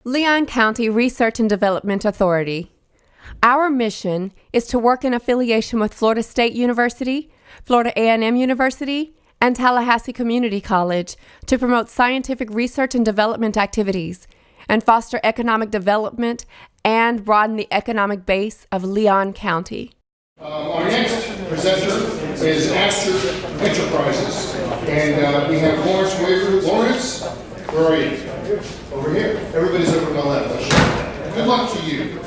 Leon County Research and Development Authority. Our mission is to work in affiliation with Florida State University, Florida A&M University, and Tallahassee Community College to promote scientific research and development activities and foster economic development and broaden the economic base of Leon County. Our next presenter is Aster Enterprises, and we have Lawrence Waver. Lawrence, where are you? Over here. Everybody's over to my left. I'll show you. Good luck to you.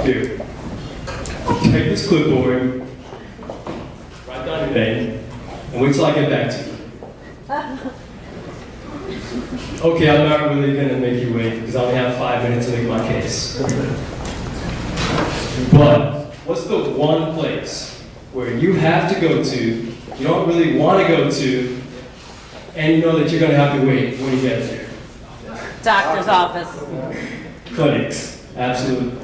Here. Take this clipboard, write down your name, and wait till I get back to you. Okay, I'm not really going to make you wait because I only have 5 minutes to make my case. But what's the one place where you have to go to, you don't really want to go to, and you know that you're going to have to wait when you get there? Doctor's office. Clinics. Absolutely.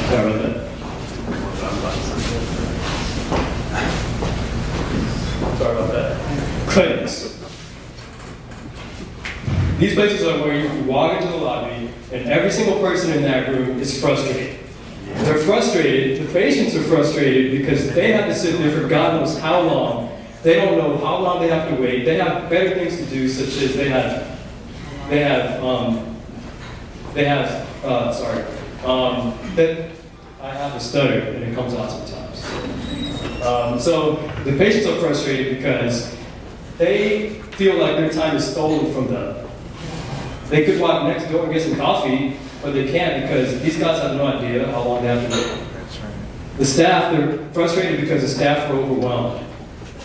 Sorry about that. Sorry about that. Clinics. These places are where you walk into the lobby and every single person in that room is frustrated. They're frustrated, the patients are frustrated because they have to sit there for God knows how long. They don't know how long they have to wait. They have better things to do, such as I have a stutter and it comes out sometimes. So the patients are frustrated because they feel like their time is stolen from them. They could walk next door and get some coffee, but they can't because these guys have no idea how long they have to wait. The staff, they're frustrated because the staff are overwhelmed.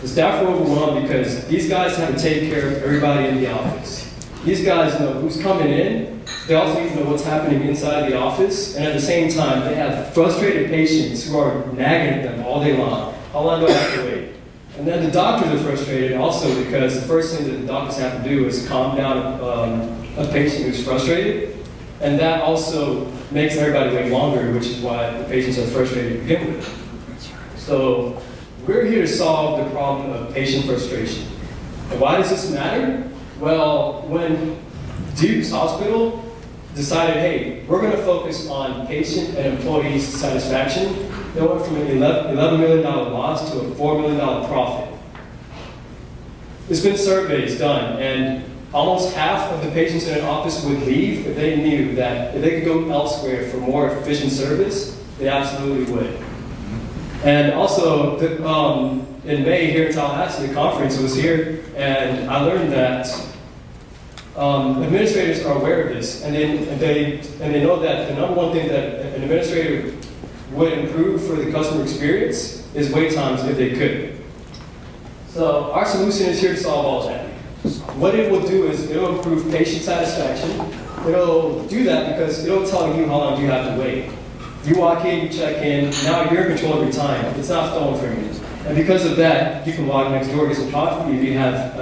The staff are overwhelmed because these guys have to take care of everybody in the office. These guys know who's coming in. They also need to know what's happening inside the office. And at the same time, they have frustrated patients who are nagging at them all day long. How long do I have to wait? And then the doctors are frustrated also because the first thing that the doctors have to do is calm down a patient who's frustrated. And that also makes everybody wait longer, which is why the patients are frustrated to begin with. So we're here to solve the problem of patient frustration. And why does this matter? Well, when Duke's Hospital decided, hey, we're going to focus on patient and employee satisfaction, they went from an $11 million loss to a $4 million profit. There's been surveys done, and almost half of the patients in an office would leave if they knew that if they could go elsewhere for more efficient service, they absolutely would. And also, in May here in Tallahassee, the conference was here, and I learned that administrators are aware of this, and they know that the number one thing that an administrator would improve for the customer experience is wait times if they could. So our solution is here to solve all that. What it will do is it'll improve patient satisfaction. It'll do that because it'll tell you how long you have to wait. You walk in, you check in, now you're in control of your time. It's not stolen from you. And because of that, you can walk next door, get some coffee. If you have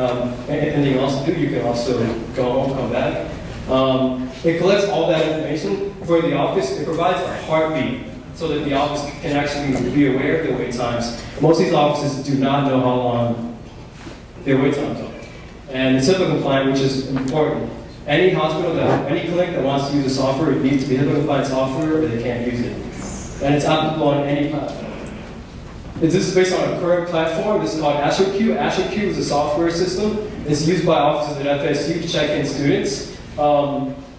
anything else to do, you can also go home, come back. It collects all that information for the office. It provides a heartbeat so that the office can actually be aware of their wait times. Most of these offices do not know how long their wait times are. And it's HIPAA compliant, which is important. Any hospital, any clinic that wants to use the software, it needs to be HIPAA compliant software, or they can't use it. And it's applicable on any platform. This is based on a current platform. This is called AstroQ. AstroQ is a software system. It's used by offices at FSU to check in students.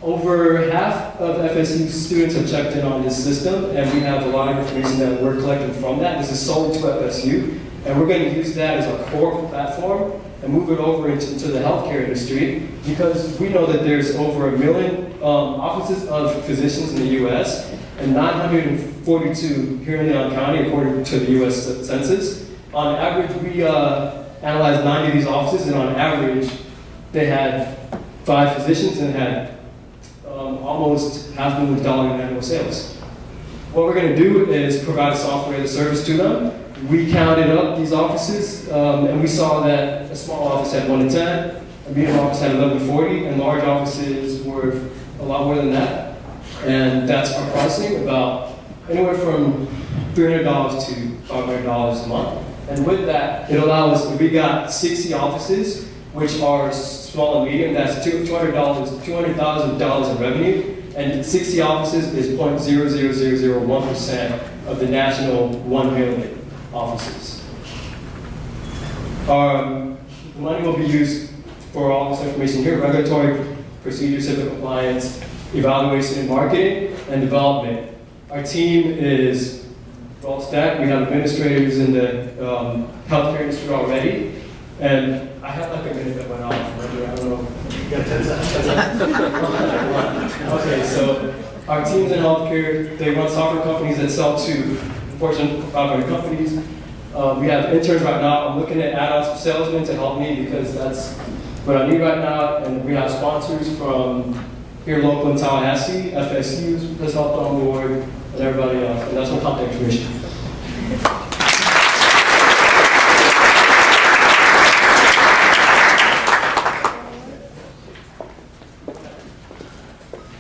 Over half of FSU students have checked in on this system, and we have a lot of information that we're collecting from that. This is sold to FSU, and we're going to use that as our core platform and move it over into the healthcare industry because we know that there's over 1 million offices of physicians in the U.S. and 942 here in Leon County, according to the U.S. Census. On average, we analyzed 90 of these offices, and on average, they had 5 physicians and had almost $500,000 in annual sales. What we're going to do is provide software as a service to them. we counted up these offices, and we saw that a small office had 1 to 10, a medium office had 11 to 40, and large offices were a lot more than that. And that's our pricing, about anywhere from $300 to $500 a month. And with that, it allows, if we got 60 offices, which are small and medium, that's $200,000 in revenue, and 60 offices is 0.00001% of the national 1 million offices. The money will be used for all this information here: regulatory procedures, HIPAA compliance, evaluation and marketing, and development. Our team is well stacked. We have administrators in the healthcare industry already, and I have like a minute that went off. I don't know. You got 10 seconds. Okay, so our teams in healthcare, they run software companies that sell to Fortune 500 companies. We have interns right now. I'm looking at add-ons for salesmen to help me because that's what I need right now. And we have sponsors from here local in Tallahassee, FSU has helped on board, and everybody else. And that's my contact information.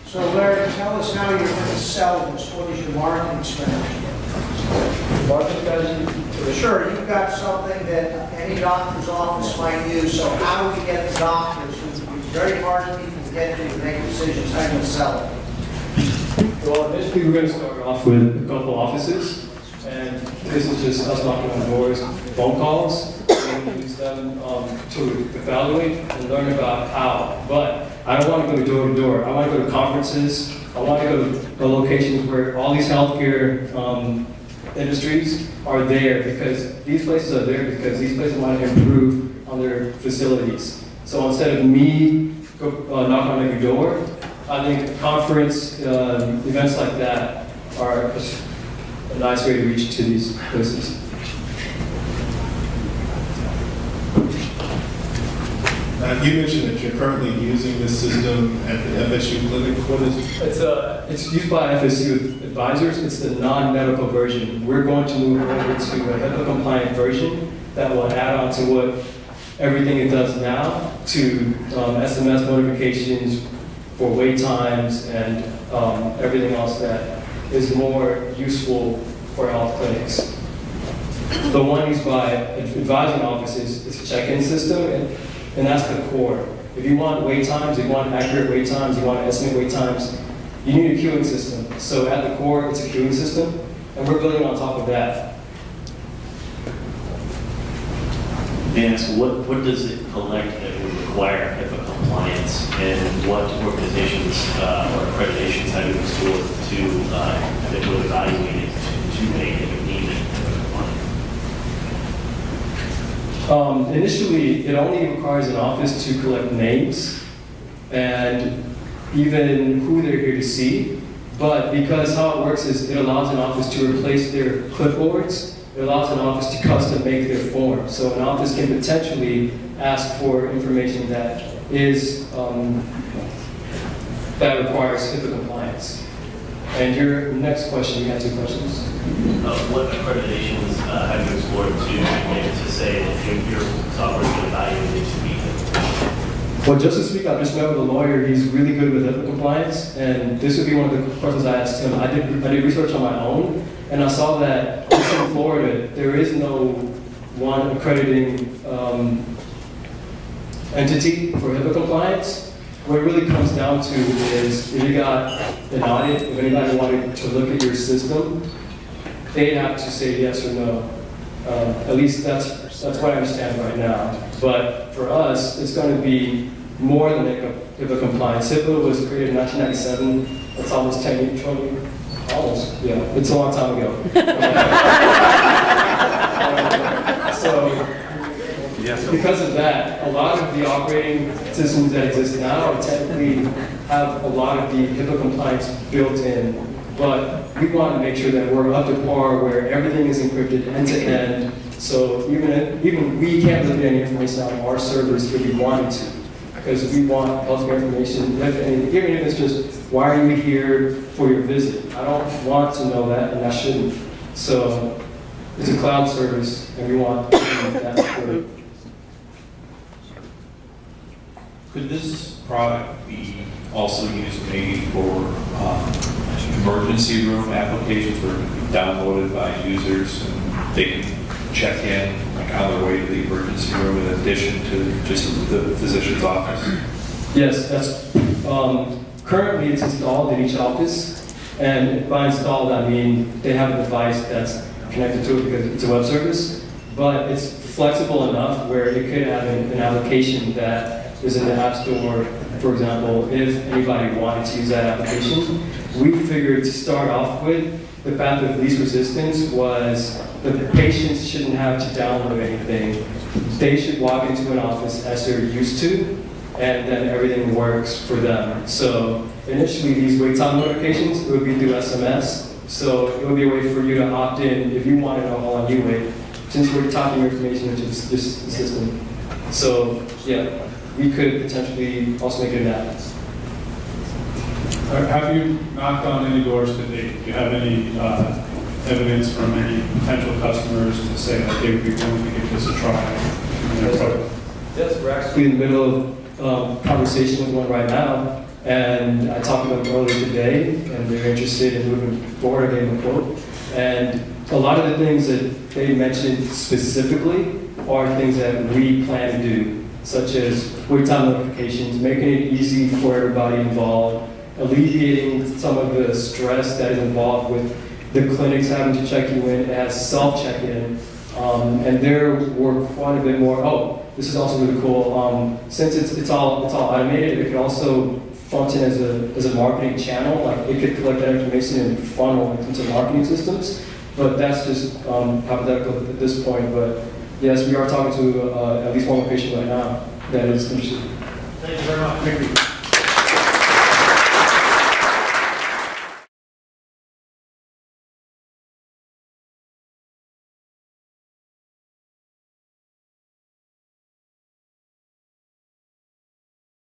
So Larry, tell us how you're going to sell this. What is your marketing strategy? Marketing strategy? Sure, you've got something that any doctor's office might use, so how do we get the doctors, who it's very hard for people to get to make decisions, how are you going to sell it? Well, initially we're going to start off with a couple offices, and this is just us knocking on doors, phone calls, and use them to evaluate and learn about how. But I don't want to go door to door. I want to go to conferences. I want to go to locations where all these healthcare industries are there, because these places are there because these places want to improve on their facilities. So instead of me knocking on every door, I think conference events like that are a nice way to reach to these places. You mentioned that you're currently using this system at the FSU clinic. What is it? It's used by FSU advisors. It's the non-medical version. We're going to move over to a HIPAA-compliant version that will add on to what everything it does now, to SMS notifications for wait times and everything else that is more useful for health clinics. The one used by advising offices is a check-in system, and that's the core. If you want wait times, you want accurate wait times, you want to estimate wait times, you need a queuing system. So at the core, it's a queuing system, and we're building on top of that. Dan, so what does it collect that would require HIPAA compliance, and what organizations or accreditations have you installed to that will evaluate it to make it deemed HIPAA compliant? Initially, it only requires an office to collect names and even who they're here to see. But because how it works is it allows an office to replace their clipboards. It allows an office to custom make their form. So an office can potentially ask for information that is that requires HIPAA compliance. And your next question, you had 2 questions. What accreditations have you explored to say that your software is evaluated to meet HIPAA? Well, just this week, I just met with a lawyer. He's really good with HIPAA compliance, and this would be one of the questions I asked him. I did research on my own, and I saw that in Florida, there is no one accrediting entity for HIPAA compliance. What it really comes down to is if you got an audit, if anybody wanted to look at your system, they'd have to say yes or no. At least that's what I understand right now. But for us, it's going to be more than HIPAA compliance. HIPAA was created in 1997. That's almost 10, 20, almost, yeah. It's a long time ago. Because of that, a lot of the operating systems that exist now technically have a lot of the HIPAA compliance built in. But we want to make sure that we're up to par where everything is encrypted end to end. So even we can't look at any information on our servers if we wanted to, because we want healthcare information. Even if it's just, why are you here for your visit? I don't want to know that, and I shouldn't. So it's a cloud service, and we want that security. Could this product be also used maybe for emergency room applications where it can be downloaded by users and they can check in like on their way to the emergency room in addition to just the physician's office? Yes, that's currently it's installed in each office, and by installed I mean they have a device that's connected to it because it's a web service, but it's flexible enough where it could have an application that is in the App Store, for example. If anybody wanted to use that application, we figured to start off with, the path of least resistance was the patients shouldn't have to download anything. They should walk into an office as they're used to, and then everything works for them. So initially, these wait time notifications, it would be through SMS. So it would be a way for you to opt in if you want to know how long you wait, since we're typing your information into this system. So yeah, we could potentially also make it an app. Have you knocked on any doors to date? Do you have any evidence from any potential customers to say that they would be willing to give this a try in their product? Yes, we're actually in the middle of conversation with one right now, and I talked to them earlier today, and they're interested in moving forward. I gave them a quote, and a lot of the things that they mentioned specifically are things that we plan to do, such as wait time notifications, making it easy for everybody involved, alleviating some of the stress that is involved with the clinics having to check you in as self-check-in. And there were quite a bit more. Oh, this is also really cool. Since it's all automated, it can also function as a marketing channel. Like it could collect that information and funnel into marketing systems. But that's just hypothetical at this point. But yes, we are talking to at least one location right now that is interested. Thank you very much.